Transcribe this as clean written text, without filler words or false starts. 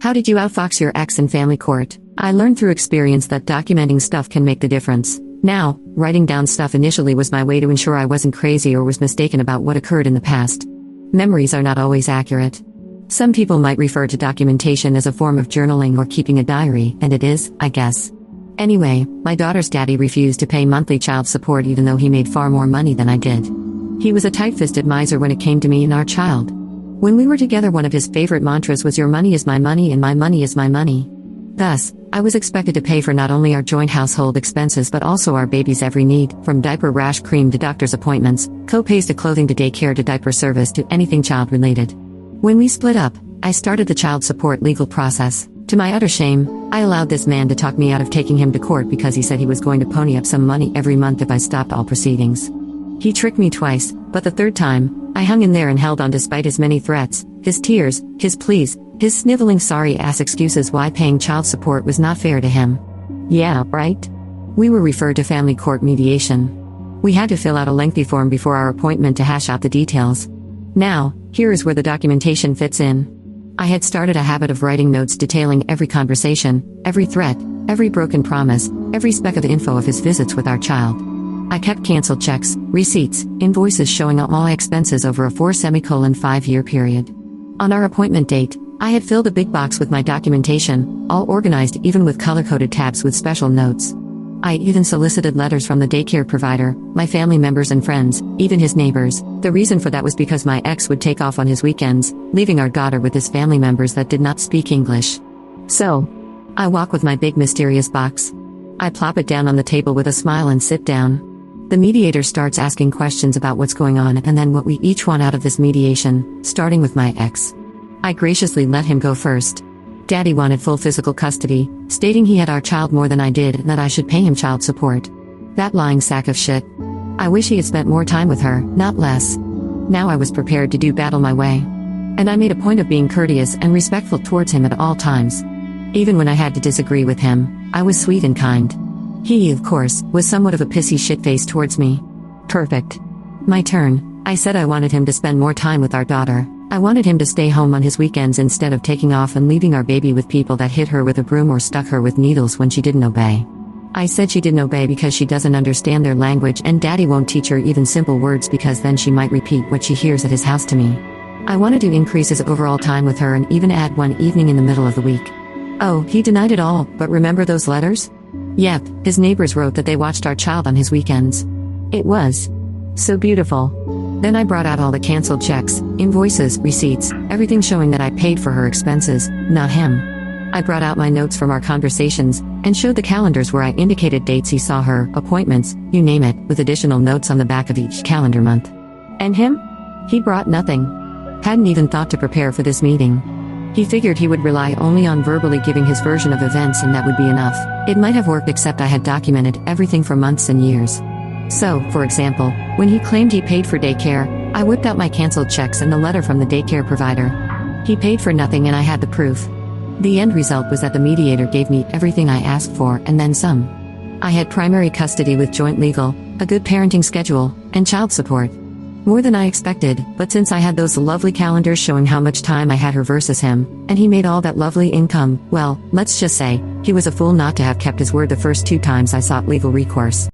How did you outfox your ex in family court? I learned through experience that documenting stuff can make the difference. Now, writing down stuff initially was my way to ensure I wasn't crazy or was mistaken about what occurred in the past. Memories are not always accurate. Some people might refer to documentation as a form of journaling or keeping a diary, and it is, I guess. Anyway, my daughter's daddy refused to pay monthly child support even though he made far more money than I did. He was a tight-fisted miser when it came to me and our child. When we were together, one of his favorite mantras was "Your money is my money and my money is my money." Thus, I was expected to pay for not only our joint household expenses but also our baby's every need, from diaper rash cream to doctor's appointments, co-pays to clothing to daycare to diaper service to anything child-related. When we split up, I started the child support legal process. To my utter shame, I allowed this man to talk me out of taking him to court because he said he was going to pony up some money every month if I stopped all proceedings. He tricked me twice, but the third time, I hung in there and held on despite his many threats, his tears, his pleas, his sniveling sorry-ass excuses why paying child support was not fair to him. Yeah, right? We were referred to family court mediation. We had to fill out a lengthy form before our appointment to hash out the details. Now, here is where the documentation fits in. I had started a habit of writing notes detailing every conversation, every threat, every broken promise, every speck of info of his visits with our child. I kept canceled checks, receipts, invoices showing all my expenses over a 4-5-year period. On our appointment date, I had filled a big box with my documentation, all organized even with color-coded tabs with special notes. I even solicited letters from the daycare provider, my family members and friends, even his neighbors. The reason for that was because my ex would take off on his weekends, leaving our daughter with his family members that did not speak English. So, I walk with my big mysterious box. I plop it down on the table with a smile and sit down. The mediator starts asking questions about what's going on and then what we each want out of this mediation, starting with my ex. I graciously let him go first. Daddy wanted full physical custody, stating he had our child more than I did and that I should pay him child support. That lying sack of shit. I wish he had spent more time with her, not less. Now I was prepared to do battle my way. And I made a point of being courteous and respectful towards him at all times. Even when I had to disagree with him, I was sweet and kind. He, of course, was somewhat of a pissy shitface towards me. Perfect. My turn. I said I wanted him to spend more time with our daughter. I wanted him to stay home on his weekends instead of taking off and leaving our baby with people that hit her with a broom or stuck her with needles when she didn't obey. I said she didn't obey because she doesn't understand their language and Daddy won't teach her even simple words because then she might repeat what she hears at his house to me. I wanted to increase his overall time with her and even add one evening in the middle of the week. Oh, he denied it all, but remember those letters? Yep, his neighbors wrote that they watched our child on his weekends. It was so beautiful. Then I brought out all the canceled checks, invoices, receipts, everything showing that I paid for her expenses, not him. I brought out my notes from our conversations, and showed the calendars where I indicated dates he saw her, appointments, you name it, with additional notes on the back of each calendar month. And him? He brought nothing. Hadn't even thought to prepare for this meeting. He figured he would rely only on verbally giving his version of events and that would be enough. It might have worked except I had documented everything for months and years. So, for example, when he claimed he paid for daycare, I whipped out my canceled checks and the letter from the daycare provider. He paid for nothing and I had the proof. The end result was that the mediator gave me everything I asked for and then some. I had primary custody with joint legal, a good parenting schedule, and child support. More than I expected, but since I had those lovely calendars showing how much time I had her versus him, and he made all that lovely income, well, let's just say, he was a fool not to have kept his word the first 2 times I sought legal recourse.